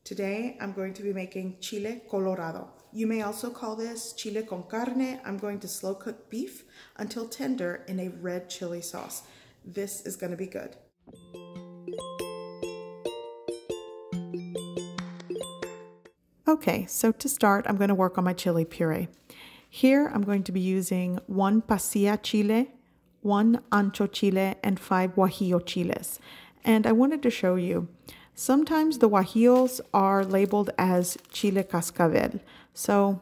Today I'm going to be making chile colorado. You may also call this chile con carne. I'm going to slow cook beef until tender in a red chili sauce. This is going to be good. Okay, so to start, I'm going to work on my chili puree. Here I'm going to be using 1 pasilla chile, 1 ancho chile, and 5 guajillo chiles. And I wanted to show you, sometimes the guajillos are labeled as chile cascabel. So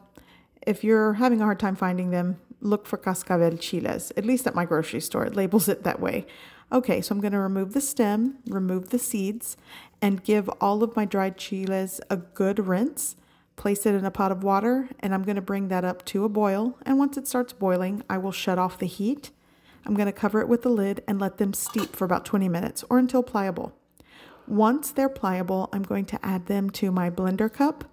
if you're having a hard time finding them, look for cascabel chiles. At least at my grocery store, it labels it that way. Okay, so I'm going to remove the stem, remove the seeds, and give all of my dried chiles a good rinse. Place it in a pot of water, and I'm going to bring that up to a boil. And once it starts boiling, I will shut off the heat. I'm going to cover it with the lid and let them steep for about 20 minutes or until pliable. Once they're pliable, I'm going to add them to my blender cup,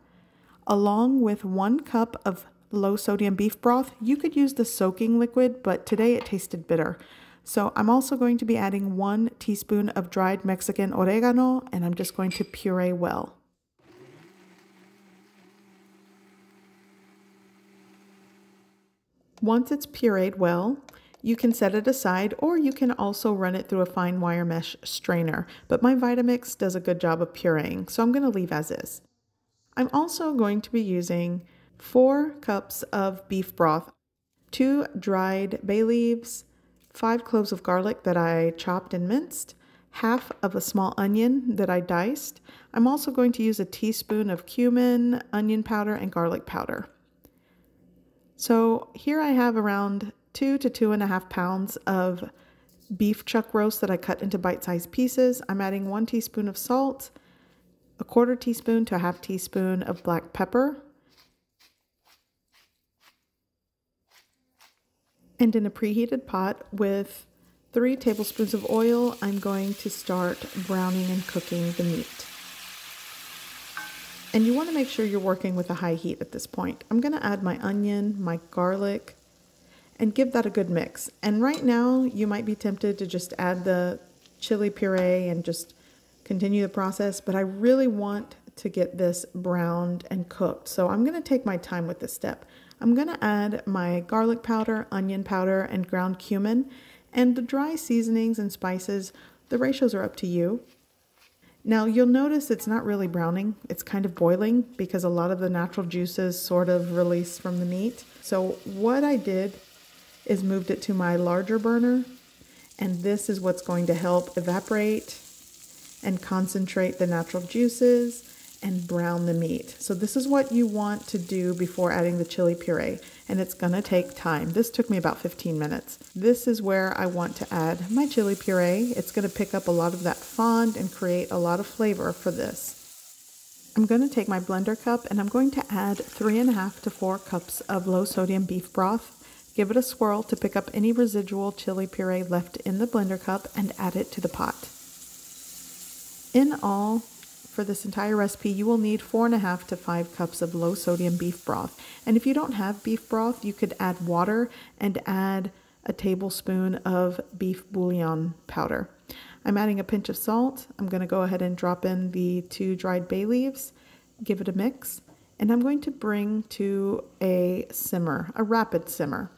along with 1 cup of low sodium beef broth. You could use the soaking liquid, but today it tasted bitter. So I'm also going to be adding 1 teaspoon of dried Mexican oregano, and I'm just going to puree well. Once it's pureed well, you can set it aside, or you can also run it through a fine wire mesh strainer. But my Vitamix does a good job of pureeing, so I'm going to leave as is. I'm also going to be using 4 cups of beef broth, 2 dried bay leaves, 5 cloves of garlic that I chopped and minced, half of a small onion that I diced. I'm also going to use a teaspoon of cumin, onion powder, and garlic powder. So here I have around 2 to 2.5 pounds of beef chuck roast that I cut into bite-sized pieces. I'm adding 1 teaspoon of salt, a 1/4 teaspoon to a 1/2 teaspoon of black pepper. And in a preheated pot with 3 tablespoons of oil, I'm going to start browning and cooking the meat. And you want to make sure you're working with a high heat at this point. I'm going to add my onion, my garlic, and give that a good mix. And right now, you might be tempted to just add the chili puree and just continue the process, but I really want to get this browned and cooked. So I'm going to take my time with this step. I'm going to add my garlic powder, onion powder, and ground cumin. And the dry seasonings and spices, the ratios are up to you. Now you'll notice it's not really browning, it's kind of boiling because a lot of the natural juices sort of release from the meat. So what I did is moved it to my larger burner, and this is what's going to help evaporate and concentrate the natural juices and brown the meat. So this is what you want to do before adding the chili puree, and it's gonna take time. This took me about 15 minutes. This is where I want to add my chili puree. It's gonna pick up a lot of that fond and create a lot of flavor for this. I'm gonna take my blender cup and I'm going to add 3.5 to 4 cups of low sodium beef broth. Give it a swirl to pick up any residual chili puree left in the blender cup and add it to the pot. In all, for this entire recipe, you will need 4.5 to 5 cups of low sodium beef broth. And if you don't have beef broth, you could add water and add a tablespoon of beef bouillon powder. I'm adding a pinch of salt. I'm going to go ahead and drop in the 2 dried bay leaves, give it a mix, and I'm going to bring to a simmer, a rapid simmer.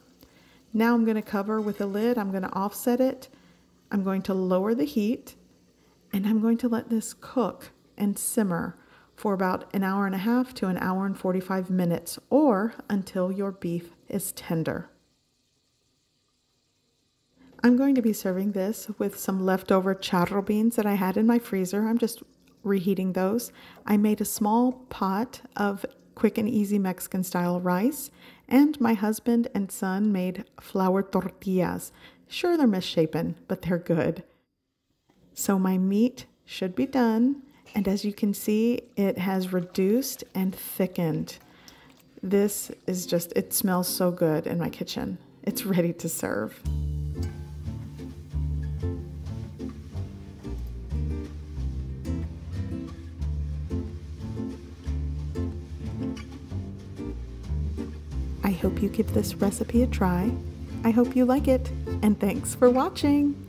Now I'm going to cover with a lid. I'm going to offset it. I'm going to lower the heat, and I'm going to let this cook and simmer for about 1.5 hours to 1 hour and 45 minutes, or until your beef is tender. I'm going to be serving this with some leftover charro beans that I had in my freezer. I'm just reheating those. I made a small pot of quick and easy Mexican style rice, and my husband and son made flour tortillas. Sure, they're misshapen, but they're good. So my meat should be done. And as you can see, it has reduced and thickened. This is just, it smells so good in my kitchen. It's ready to serve. I hope you give this recipe a try. I hope you like it, and thanks for watching.